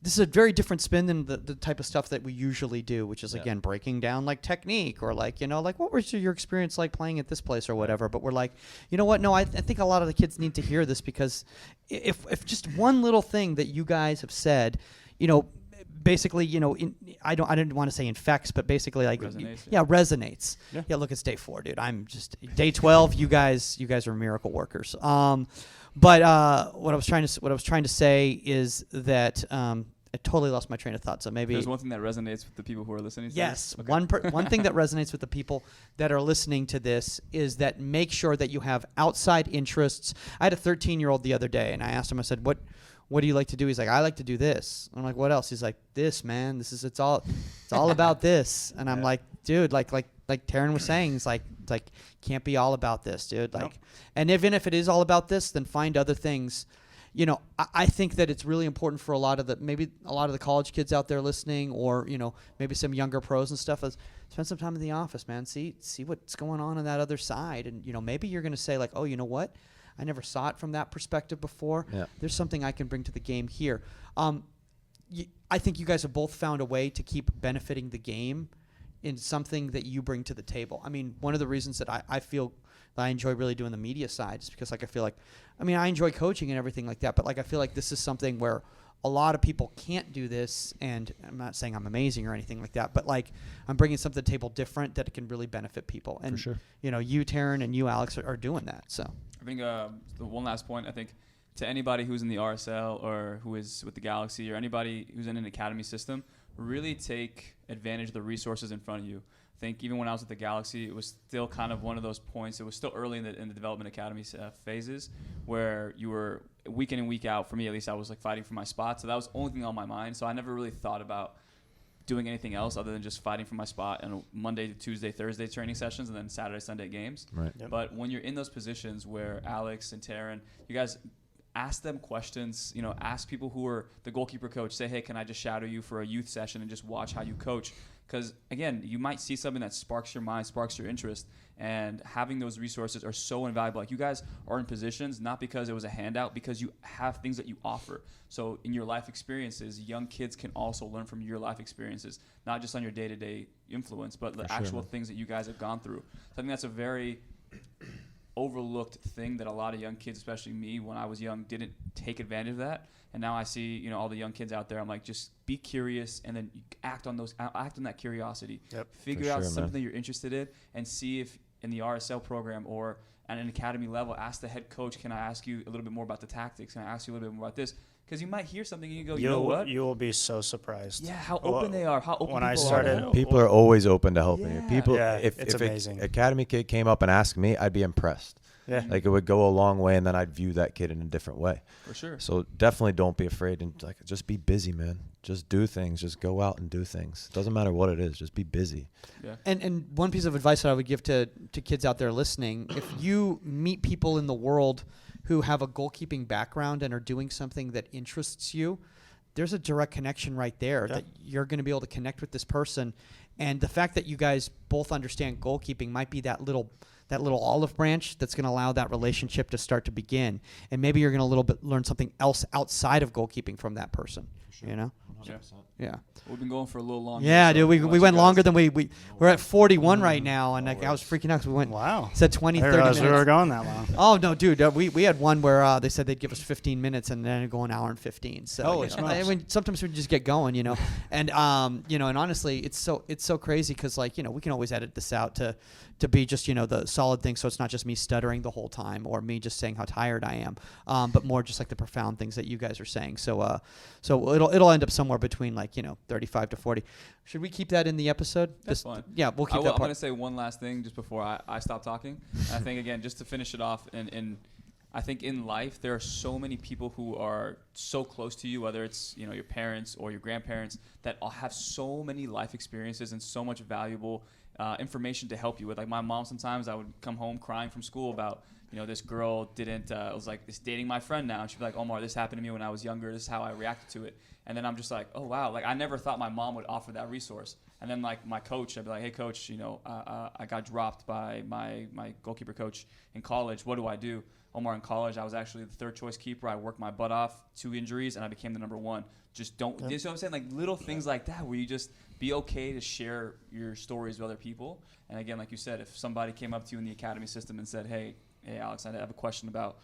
Speaker 1: this is a very different spin than the type of stuff that we usually do, which is, again, breaking down like technique or like, like what was your experience like playing at this place or whatever. But we're like, you know what? No, I think a lot of the kids need to hear this, because if just one little thing that you guys have said, basically, I didn't want to say infects, but basically like resonates. Yeah, look, it's day 4, dude. I'm just day 12. You guys are miracle workers. But what I was trying to say is that I totally lost my train of thought. So maybe
Speaker 4: there's one thing that resonates with the people who are listening to
Speaker 1: this.
Speaker 4: Okay.
Speaker 1: One thing that resonates with the people that are listening to this is that make sure that you have outside interests. I had a 13-year-old the other day, and I asked him, I said, what do you like to do? He's like, I like to do this. I'm like, what else? He's like, this, man. It's all about this. And I'm like, dude, like Taran was saying, it's like can't be all about this, dude. Like, and even if it is all about this, then find other things. I think that it's really important for a lot of the college kids out there listening, or maybe some younger pros and stuff, is spend some time in the office, man. See what's going on that other side, and maybe you're going to say like, oh, you know what? I never saw it from that perspective before. Yeah. There's something I can bring to the game here. I think you guys have both found a way to keep benefiting the game in something that you bring to the table. I mean, one of the reasons that I feel that I enjoy really doing the media side is because, like, I feel like, I mean, I enjoy coaching and everything like that, but like I feel like this is something where a lot of people can't do this, and I'm not saying I'm amazing or anything like that, but like I'm bringing something to the table different that it can really benefit people. And,
Speaker 2: for sure.
Speaker 1: You, Taran, and you, Alex, are doing that. So
Speaker 4: I think the one last point, I think, to anybody who's in the RSL or who is with the Galaxy or anybody who's in an academy system, really take advantage of the resources in front of you. I think even when I was at the Galaxy, it was still kind of one of those points. It was still early in the development academy phases where you were week in and week out. For me, at least, I was like fighting for my spot. So that was the only thing on my mind. So I never really thought about doing anything else other than just fighting for my spot and Monday to Tuesday, Thursday training sessions, and then Saturday, Sunday games.
Speaker 2: Right.
Speaker 3: Yep.
Speaker 4: But when you're in those positions where Alex and Taran, you guys ask them questions, ask people who are the goalkeeper coach, say, hey, can I just shadow you for a youth session and just watch how you coach? Because, again, you might see something that sparks your mind, sparks your interest, and having those resources are so invaluable. Like, you guys are in positions not because it was a handout, because you have things that you offer. So in your life experiences, young kids can also learn from your life experiences, not just on your day-to-day influence, but the actual things that you guys have gone through. So I think that's a very overlooked thing that a lot of young kids, especially me when I was young, didn't take advantage of that. And now I see, all the young kids out there. I'm like, just be curious and then act on that curiosity.
Speaker 3: Yep.
Speaker 4: Figure out something that you're interested in and see if in the RSL program or at an academy level, ask the head coach, can I ask you a little bit more about the tactics? Can I ask you a little bit more about this? Because you might hear something and you go, you know what?
Speaker 3: You will be so surprised.
Speaker 4: Yeah, how open they are. How open
Speaker 3: when
Speaker 4: people
Speaker 3: I
Speaker 4: are.
Speaker 3: started,
Speaker 2: People are always open to helping you.
Speaker 4: Yeah.
Speaker 2: People,
Speaker 3: Yeah,
Speaker 2: if
Speaker 3: it's amazing.
Speaker 2: an academy kid came up and asked me, I'd be impressed.
Speaker 3: Yeah.
Speaker 2: Like, it would go a long way, and then I'd view that kid in a different way.
Speaker 4: For sure.
Speaker 2: So definitely don't be afraid, and just be busy, man. Just do things. Just go out and do things. Doesn't matter what it is. Just be busy.
Speaker 4: Yeah.
Speaker 1: And one piece of advice that I would give to kids out there listening, if you meet people in the world who have a goalkeeping background and are doing something that interests you, there's a direct connection right there that you're going to be able to connect with this person. And the fact that you guys both understand goalkeeping might be that little olive branch that's going to allow that relationship to start to begin. And maybe you're going to learn something else outside of goalkeeping from that person. Sure.
Speaker 2: 100%.
Speaker 1: Yeah.
Speaker 4: We've been going for a little longer.
Speaker 1: Yeah,
Speaker 4: so
Speaker 1: dude, we
Speaker 4: I'll let
Speaker 1: went
Speaker 4: you guys-
Speaker 1: longer than we're at 41 right now, and I was freaking out because we went.
Speaker 3: Wow.
Speaker 1: Said 20,
Speaker 3: I
Speaker 1: 30
Speaker 3: didn't realize
Speaker 1: minutes.
Speaker 3: we were going that long.
Speaker 1: Oh no, dude, we had one where they said they'd give us 15 minutes and then it'd go an hour and 15. So
Speaker 3: Holy
Speaker 1: you know,
Speaker 3: smokes.
Speaker 1: I mean, sometimes we just get going, and and honestly, it's so crazy because we can always edit this out to be just the solid thing, so it's not just me stuttering the whole time or me just saying how tired I am, but more just like the profound things that you guys are saying. So it'll end up somewhere between 35 to 40. Should we keep that in the episode?
Speaker 4: That's fine.
Speaker 1: Yeah, we'll keep
Speaker 4: I'm
Speaker 1: that
Speaker 4: going
Speaker 1: part.
Speaker 4: to say one last thing just before I stop talking. I think, again, just to finish it off, and I think in life there are so many people who are so close to you, whether it's your parents or your grandparents, that all have so many life experiences and so much valuable information to help you with. Like my mom, sometimes I would come home crying from school about this girl is dating my friend now, and she'd be like, Omar, this happened to me when I was younger. This is how I reacted to it. And then I'm just like, oh wow, like I never thought my mom would offer that resource. And then like my coach, I'd be like, hey coach, I got dropped by my goalkeeper coach in college. What do I do? Omar, in college, I was actually the third choice keeper. I worked my butt off, 2 injuries, and I became the number 1. Just don't. You know what I'm saying? Like little things like that, where you just be okay to share your stories with other people. And again, like you said, if somebody came up to you in the academy system and said, hey Alex, I have a question about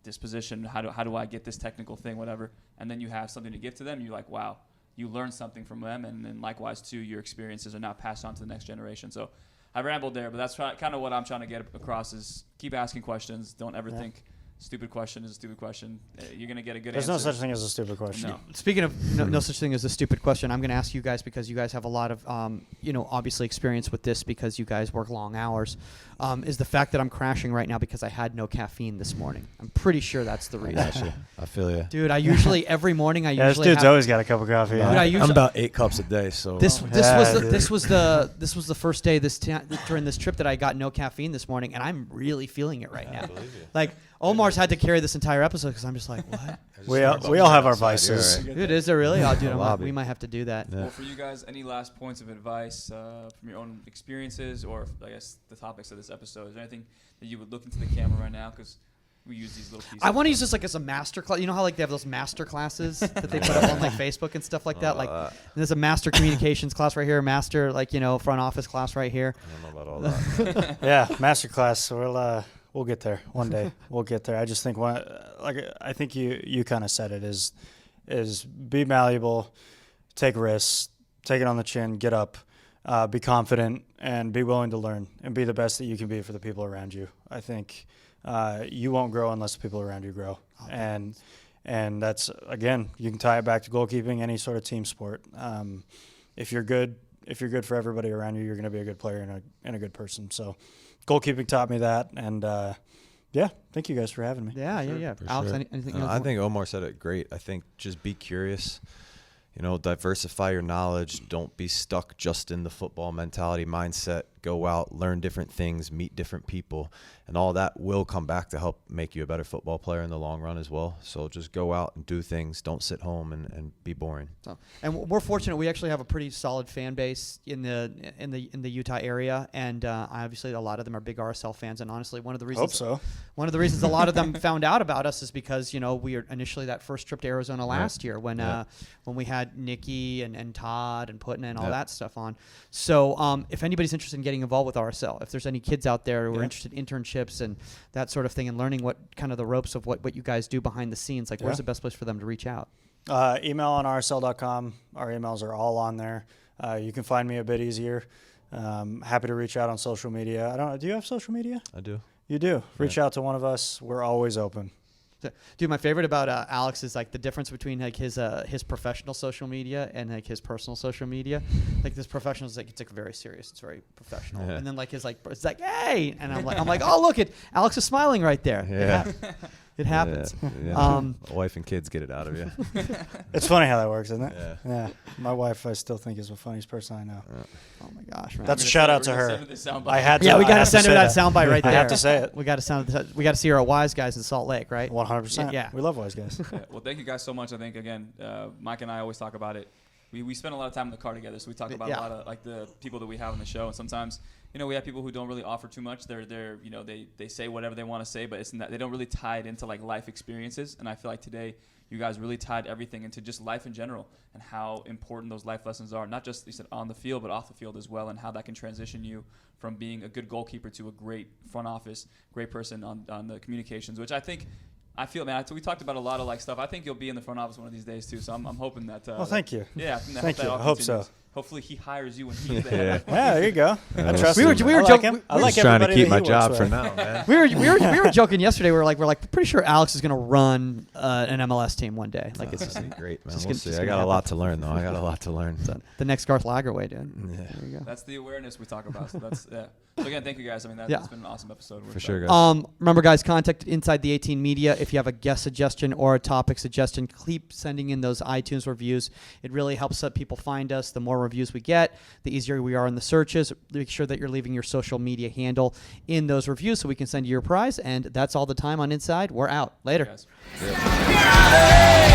Speaker 4: this position. How do I get this technical thing, whatever? And then you have something to give to them. You're like, wow, you learned something from them, and then likewise too, your experiences are now passed on to the next generation. So I rambled there, but that's kind of what I'm trying to get across: is keep asking questions. Don't ever think stupid question is a stupid question. You're gonna get a good
Speaker 3: There's
Speaker 4: answer.
Speaker 3: no such thing as a stupid question.
Speaker 4: No.
Speaker 1: Speaking of no such thing as a stupid question, I'm going to ask you guys, because you guys have a lot of, obviously experience with this because you guys work long hours, is the fact that I'm crashing right now because I had no caffeine this morning. I'm pretty sure that's the reason.
Speaker 2: I feel you.
Speaker 1: Dude, I usually, every morning I
Speaker 3: Yeah, this
Speaker 1: usually
Speaker 3: dude's
Speaker 1: have,
Speaker 3: always got a cup of coffee.
Speaker 1: Dude, I usually-
Speaker 2: I'm about 8 cups a day. So
Speaker 1: this
Speaker 3: Yeah,
Speaker 1: was
Speaker 3: dude.
Speaker 1: this was the first day during this trip that I got no caffeine this morning, and I'm really feeling it right now. Like Omar's had to carry this entire episode because I'm just like, what?
Speaker 3: We all have our vices.
Speaker 1: Dude, is there really? Oh, dude,
Speaker 2: Lobby.
Speaker 1: we might have to do that.
Speaker 2: Yeah.
Speaker 4: Well, for you guys, any last points of advice from your own experiences, or I guess the topics of this episode? Is there anything that you would look into the camera right now? Because we use these little pieces.
Speaker 1: I want to use this as a master class. You know how they have those master classes that they put up on Facebook and stuff like that. There's a master communications class right here, master front office class right here.
Speaker 2: I don't know about all that.
Speaker 3: Yeah, masterclass. We'll get there one day. We'll get there. I just think I think you kind of said it is be malleable, take risks, take it on the chin, get up, be confident, and be willing to learn and be the best that you can be for the people around you. I think you won't grow unless the people around you grow, and that's, again, you can tie it back to goalkeeping, any sort of team sport. If you're good for everybody around you, you're going to be a good player and a good person. So goalkeeping taught me that, and thank you guys for having me.
Speaker 1: Yeah.
Speaker 2: For
Speaker 1: Alex,
Speaker 2: sure.
Speaker 1: anything else?
Speaker 2: I think Omar said it great. I think just be curious. diversify your knowledge. Don't be stuck just in the football mentality mindset. Go out, learn different things, meet different people, and all that will come back to help make you a better football player in the long run as well. So just go out and do things. Don't sit home and be boring.
Speaker 1: So, and we're fortunate. We actually have a pretty solid fan base in the Utah area, and obviously a lot of them are big RSL fans. And honestly, one of the reasons a lot of them found out about us is because we were initially that first trip to Arizona last year when we had Nikki and Todd and Putna and all that stuff on. So if anybody's interested in getting involved with RSL, if there's any kids out there who are interested in internships and that sort of thing, and learning what kind of the ropes of what you guys do behind the scenes, where's the best place for them to reach out?
Speaker 3: Email on rsl.com. Our emails are all on there. You can find me a bit easier. Happy to reach out on social media. Do you have social media?
Speaker 2: I do.
Speaker 3: You do. Reach out to one of us. We're always open.
Speaker 1: Dude, my favorite about Alex is the difference between his professional social media and his personal social media. This professional is it's very serious, it's very professional, and then his it's hey, and I'm like oh look, Alex is smiling right there.
Speaker 2: Yeah.
Speaker 1: It happens.
Speaker 2: Yeah. Wife and kids get it out of you.
Speaker 3: It's funny how that works, isn't it?
Speaker 2: Yeah.
Speaker 3: My wife, I still think, is the funniest person I know.
Speaker 1: Oh my gosh, man.
Speaker 3: That's a shout out to her. I had to.
Speaker 1: Yeah, we got to send her that soundbite right there.
Speaker 3: I have to say it.
Speaker 1: We got to see her at Wise Guys in Salt Lake, right?
Speaker 3: 100%.
Speaker 1: Yeah.
Speaker 3: We love Wise Guys.
Speaker 4: Well, thank you guys so much. I think again, Mike and I always talk about it. We spend a lot of time in the car together, so we talk about a lot of the people that we have on the show, and sometimes we have people who don't really offer too much. They're they say whatever they want to say, but they don't really tie it into life experiences. And I feel like today you guys really tied everything into just life in general and how important those life lessons are, not just you said on the field, but off the field as well, and how that can transition you from being a good goalkeeper to a great front office, great person on the communications, which I feel, man. We talked about a lot of stuff. I think you'll be in the front office one of these days too. So I'm hoping that.
Speaker 3: Well, thank you.
Speaker 4: Yeah,
Speaker 3: thank you. I hope so.
Speaker 4: Hopefully he hires you when he's there.
Speaker 3: Yeah, there you go. I trust
Speaker 1: we were
Speaker 3: joking.
Speaker 2: I like trying to keep my job for now, man.
Speaker 1: we were joking yesterday. We're pretty sure Alex is going to run an MLS team one day.
Speaker 2: It's just great, man. We'll see. I got a lot to learn, though. So,
Speaker 1: the next Garth Lagerway, dude.
Speaker 2: Yeah.
Speaker 1: There you go.
Speaker 4: That's the awareness we talk about. So that's So again, thank you guys. I mean, that's been an awesome episode.
Speaker 2: For sure, guys.
Speaker 1: Remember, guys, contact Inside the 18 Media if you have a guest suggestion or a topic suggestion. Keep sending in those iTunes reviews. It really helps people find us. The more reviews we get, the easier we are in the searches. Make sure that you're leaving your social media handle in those reviews so we can send you your prize. And that's all the time on Inside. We're out. Later.
Speaker 4: Thank you, guys.